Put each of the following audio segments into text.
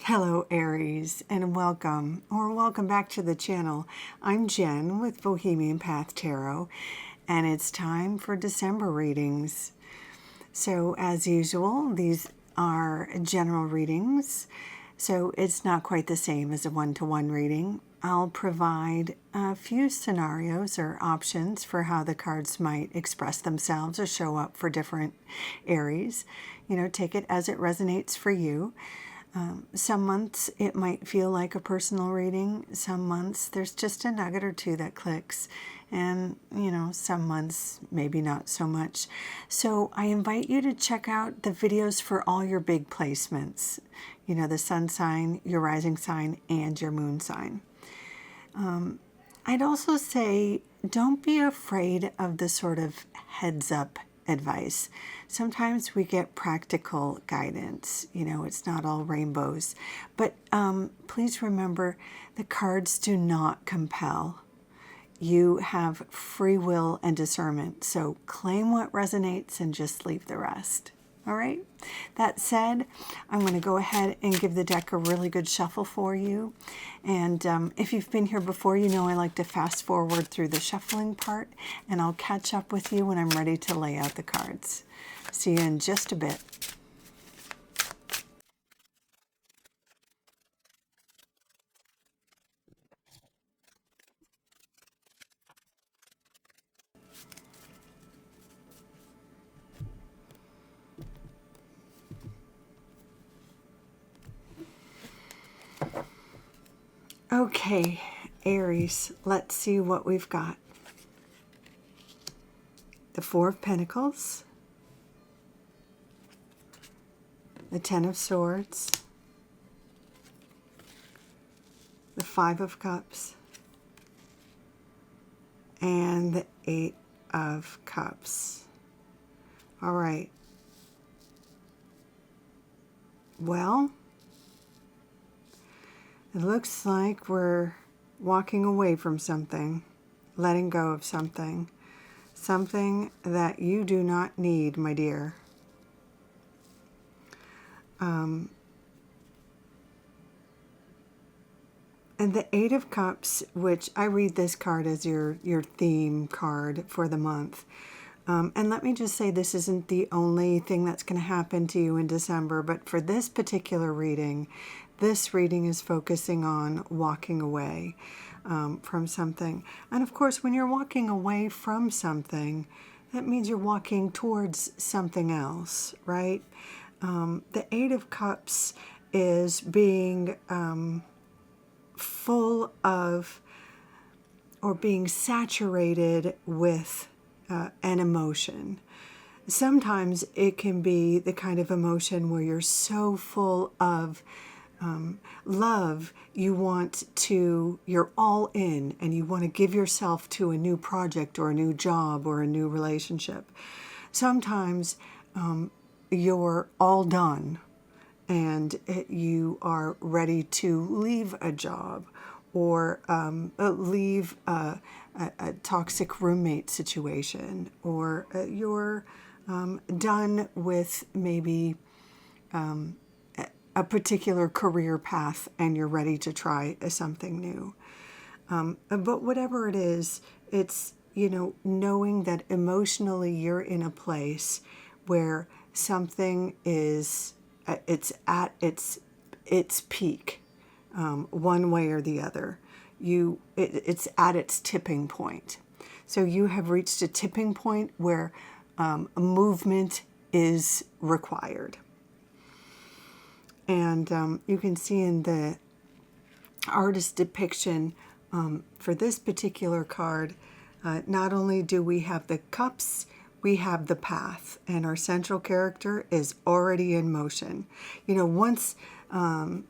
Hello Aries, and welcome back to the channel. I'm Jen with Bohemian Path Tarot, and it's time for December readings. So as usual, these are general readings, so it's not quite the same as a one-to-one reading. I'll provide a few scenarios or options for how the cards might express themselves or show up for different Aries. Take it as it resonates for you. Some months it might feel like a personal reading. Some months there's just a nugget or two that clicks. And, some months maybe not so much. So I invite you to check out the videos for all your big placements. The sun sign, your rising sign, and your moon sign. I'd also say don't be afraid of the sort of heads up advice. Sometimes we get practical guidance. It's not all rainbows. But please remember, the cards do not compel. You have free will and discernment. So claim what resonates and just leave the rest. All right. That said, I'm going to go ahead and give the deck a really good shuffle for you. And if you've been here before, I like to fast forward through the shuffling part, and I'll catch up with you when I'm ready to lay out the cards. See you in just a bit. Okay, Aries, let's see what we've got. The Four of Pentacles, the Ten of Swords, the Five of Cups, and the Eight of Cups. All right. Well, it looks like we're walking away from something, letting go of something that you do not need, my dear. And the Eight of Cups, which I read this card as your theme card for the month. And let me just say, this isn't the only thing that's going to happen to you in December, but for this particular reading, this reading is focusing on walking away from something. And of course, when you're walking away from something, that means you're walking towards something else, right? The Eight of Cups is being full of, or being saturated with an emotion. Sometimes it can be the kind of emotion where you're so full of love, you're all in, and you want to give yourself to a new project or a new job or a new relationship. Sometimes you're all done and you are ready to leave a job or leave a toxic roommate situation, or you're done with maybe a particular career path and you're ready to try something new. But whatever it is, it's, knowing that emotionally you're in a place where something is, it's at its peak, one way or the other. It's at its tipping point. So you have reached a tipping point where movement is required. And you can see in the artist depiction for this particular card, not only do we have the cups, we have the path, and our central character is already in motion. Once, I'll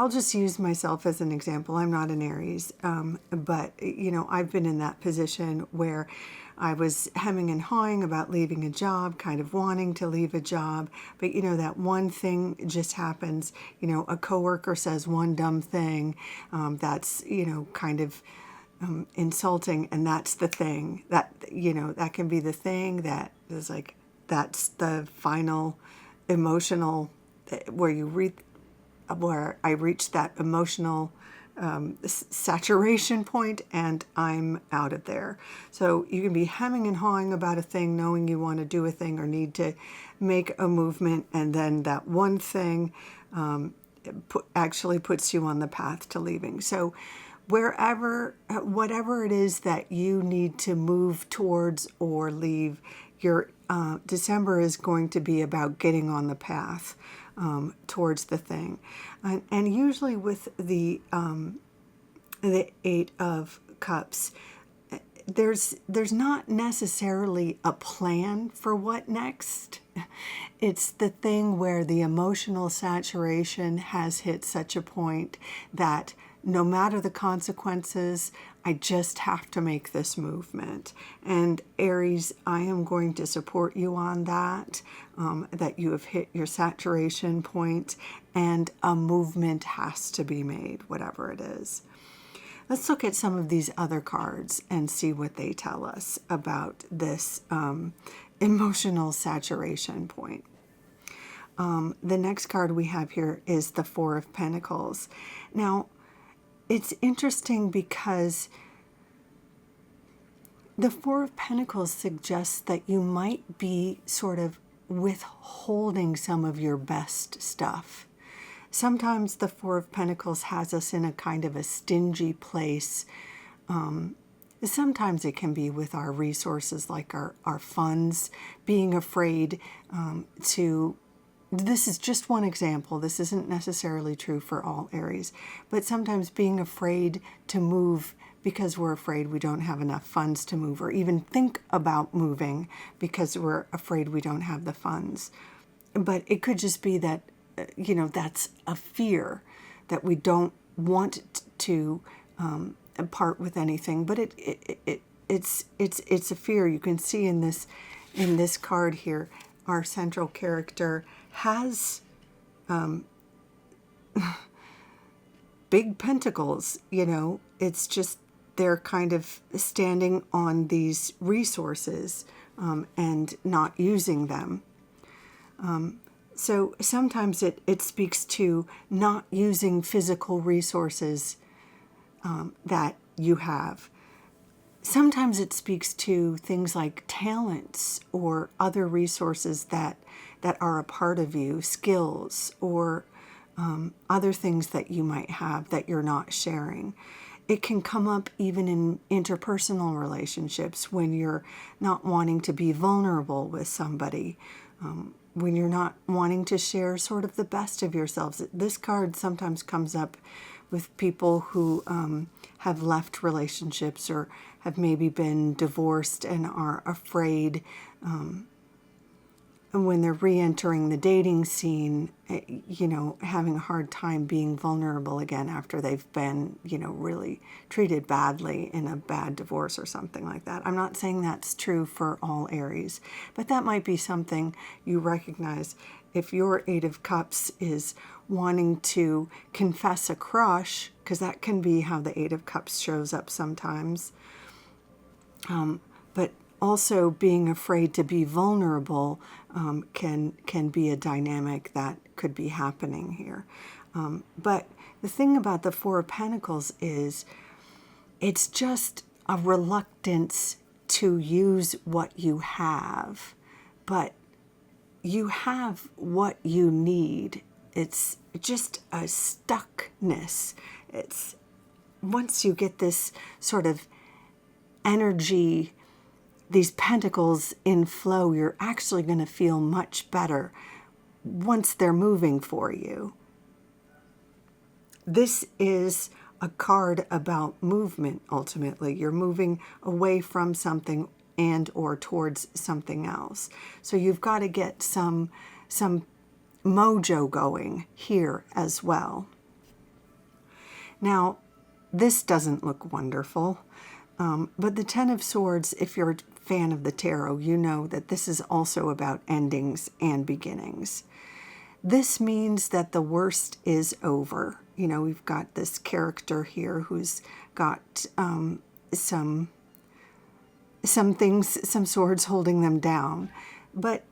just use myself as an example. I'm not an Aries, but, I've been in that position where I was hemming and hawing about leaving a job, kind of wanting to leave a job, but that one thing just happens. A coworker says one dumb thing that's, kind of insulting, and that's the thing that, that can be the thing that is like, that's the final emotional where where I reach that emotional saturation point and I'm out of there. So you can be hemming and hawing about a thing, knowing you want to do a thing or need to make a movement, and then that one thing actually puts you on the path to leaving. So whatever it is that you need to move towards or leave, your December is going to be about getting on the path towards the thing. And usually with the Eight of Cups, there's not necessarily a plan for what next. It's the thing where the emotional saturation has hit such a point that no matter the consequences, I just have to make this movement. And Aries, I am going to support you on that, that you have hit your saturation point and a movement has to be made, whatever it is. Let's look at some of these other cards and see what they tell us about this emotional saturation point. The next card we have here is the Four of Pentacles. Now, it's interesting because the Four of Pentacles suggests that you might be sort of withholding some of your best stuff. Sometimes the Four of Pentacles has us in a kind of a stingy place. Sometimes it can be with our resources, like our funds, being afraid to... This is just one example. This isn't necessarily true for all Aries. But sometimes being afraid to move because we're afraid we don't have enough funds to move, or even think about moving because we're afraid we don't have the funds. But it could just be that, that's a fear, that we don't want to part with anything. But it's a fear. You can see in this card here, our central character has big pentacles. It's just they're kind of standing on these resources and not using them. So sometimes it speaks to not using physical resources that you have. Sometimes it speaks to things like talents or other resources that are a part of you, skills or other things that you might have that you're not sharing. It can come up even in interpersonal relationships when you're not wanting to be vulnerable with somebody, when you're not wanting to share sort of the best of yourselves. This card sometimes comes up with people who have left relationships or have maybe been divorced and are afraid when they're re-entering the dating scene, having a hard time being vulnerable again after they've been, really treated badly in a bad divorce or something like that. I'm not saying that's true for all Aries, but that might be something you recognize. If your Eight of Cups is wanting to confess a crush, because that can be how the Eight of Cups shows up sometimes, but also being afraid to be vulnerable can be a dynamic that could be happening here. But the thing about the Four of Pentacles is it's just a reluctance to use what you have, but you have what you need. It's just a stuckness. It's once you get this sort of energy, these pentacles in flow, you're actually going to feel much better once they're moving for you. This is a card about movement, ultimately. You're moving away from something and or towards something else. So you've got to get some mojo going here as well. Now, this doesn't look wonderful, but the Ten of Swords, if you're a fan of the tarot, you know that this is also about endings and beginnings. This means that the worst is over. We've got this character here who's got some things, some swords holding them down. But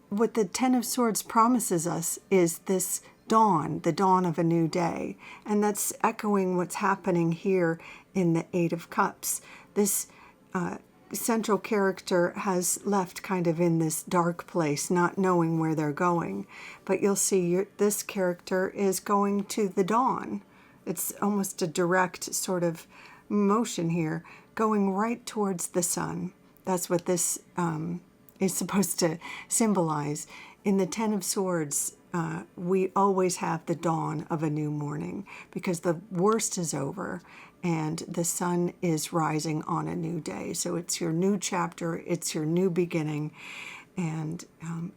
what the Ten of Swords promises us is this dawn, the dawn of a new day. And that's echoing what's happening here in the Eight of Cups. This central character has left kind of in this dark place, not knowing where they're going. But you'll see this character is going to the dawn. It's almost a direct sort of motion here, going right towards the sun. That's what this is supposed to symbolize. In the Ten of Swords, we always have the dawn of a new morning because the worst is over and the sun is rising on a new day. So it's your new chapter, it's your new beginning, and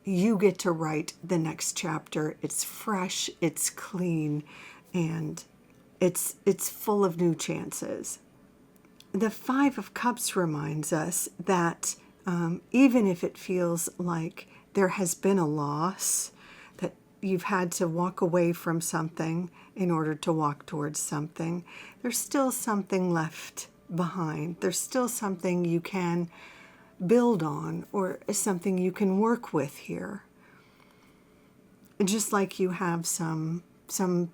you get to write the next chapter. It's fresh, it's clean, and it's full of new chances. The Five of Cups reminds us that even if it feels like there has been a loss, that you've had to walk away from something in order to walk towards something, there's still something left behind. There's still something you can build on or something you can work with here. Just like you have some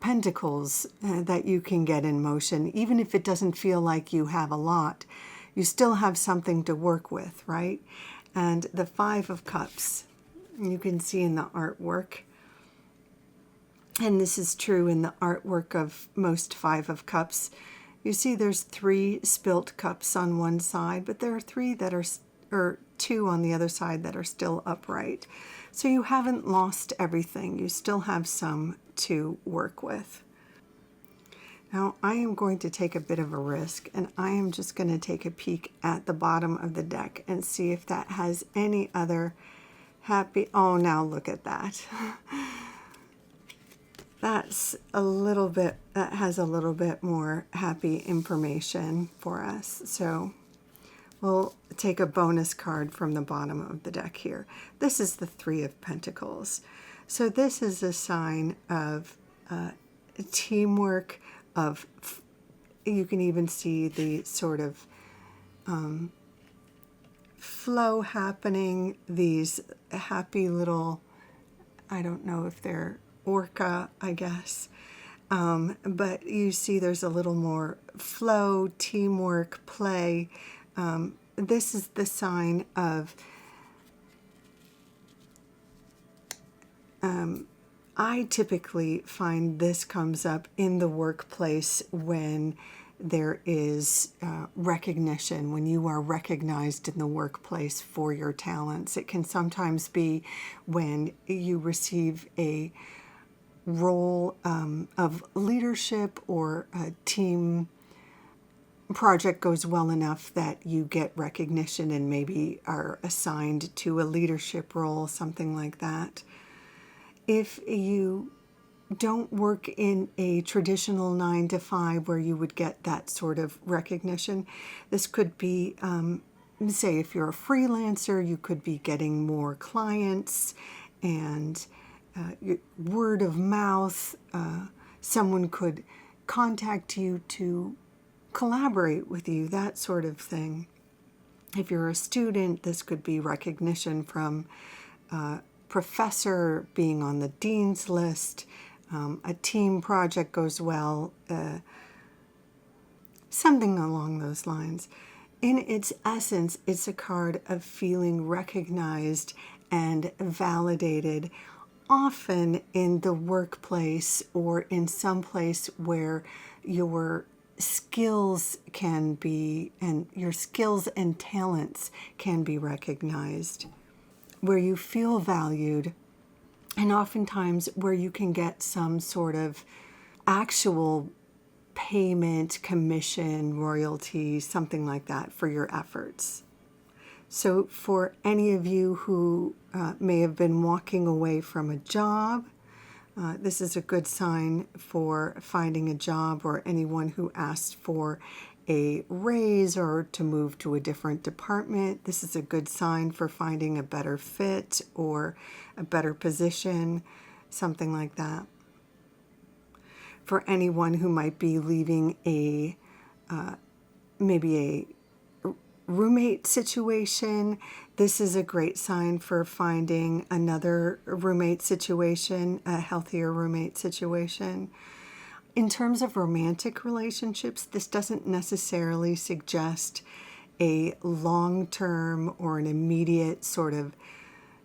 pentacles that you can get in motion, even if it doesn't feel like you have a lot, you still have something to work with, right? And the Five of Cups, you can see in the artwork, and this is true in the artwork of most Five of Cups, you see there's 3 spilt cups on one side, but there are 3 that are, or 2 on the other side that are still upright. So you haven't lost everything. You still have some to work with. Now I am going to take a bit of a risk, and I am just going to take a peek at the bottom of the deck and see if that has any other happy, oh, now look at that. That's a little bit, that has a little bit more happy information for us. So we'll take a bonus card from the bottom of the deck here. This is the Three of Pentacles. So this is a sign of teamwork, of, you can even see the sort of flow happening, these happy little, I don't know if they're orca, I guess. But you see there's a little more flow, teamwork, play. This is the sign of, I typically find this comes up in the workplace when there is recognition, when you are recognized in the workplace for your talents. It can sometimes be when you receive a role of leadership, or a team project goes well enough that you get recognition and maybe are assigned to a leadership role, something like that. If you don't work in a traditional 9-to-5 where you would get that sort of recognition, this could be, say if you're a freelancer, you could be getting more clients, and word of mouth, someone could contact you to collaborate with you, that sort of thing. If you're a student, this could be recognition from a professor, being on the dean's list, a team project goes well, something along those lines. In its essence, it's a card of feeling recognized and validated, often in the workplace or in some place where your skills can be, and your skills and talents can be recognized, where you feel valued, and oftentimes where you can get some sort of actual payment, commission, royalty, something like that for your efforts. So for any of you who may have been walking away from a job, this is a good sign for finding a job, or anyone who asked for a raise or to move to a different department. This is a good sign for finding a better fit or a better position, something like that. For anyone who might be leaving a maybe a roommate situation, this is a great sign for finding another roommate situation, a healthier roommate situation. In terms of romantic relationships, this doesn't necessarily suggest a long-term or an immediate sort of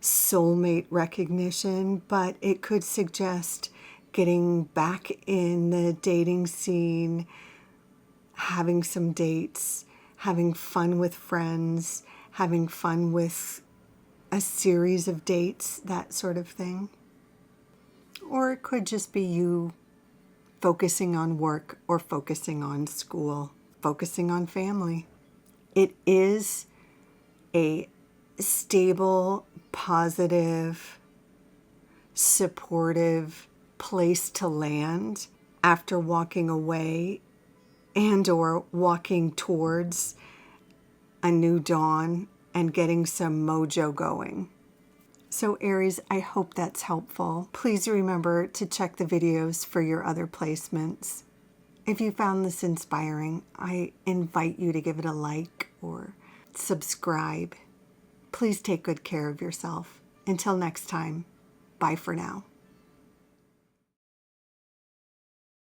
soulmate recognition, but it could suggest getting back in the dating scene, having some dates, having fun with friends, having fun with a series of dates, that sort of thing. Or it could just be you focusing on work or focusing on school, focusing on family. It is a stable, positive, supportive place to land after walking away and or walking towards a new dawn and getting some mojo going. So Aries, I hope that's helpful. Please remember to check the videos for your other placements. If you found this inspiring, I invite you to give it a like or subscribe. Please take good care of yourself. Until next time, bye for now.